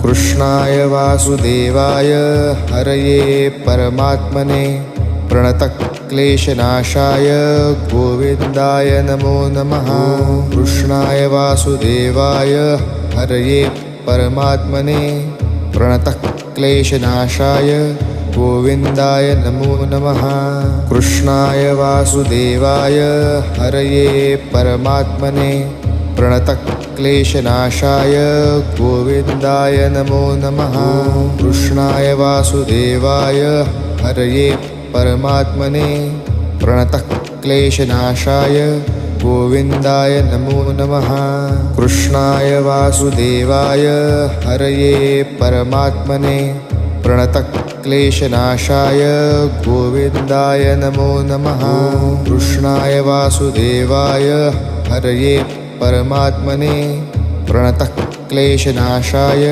कृष्णाय वासुदेवाय हरये परमात्मने प्रणतक्लेशनाशाय गोविन्दाय नमो नमः। कृष्णाय वासुदेवाय हरये परमात्मने प्रणतक्लेशनाशाय गोविन्दाय नमो नमः। कृष्णाय वासुदेवाय हरये परमात्मने प्रणतक्लेशनाशाय गोविन्दाय नमो नमः। कृष्णाय वासुदेवाय हरये परमात्मने प्रणतक्लेशनाशाय गोविन्दाय नमो नमः। कृष्णाय वासुदेवाय हरये परमात्मने प्रणतक्लेशनाशाय गोविन्दाय नमो नमः। कृष्णाय वासुदेवाय हरये परमात्मने प्रणतक्लेशनाशाय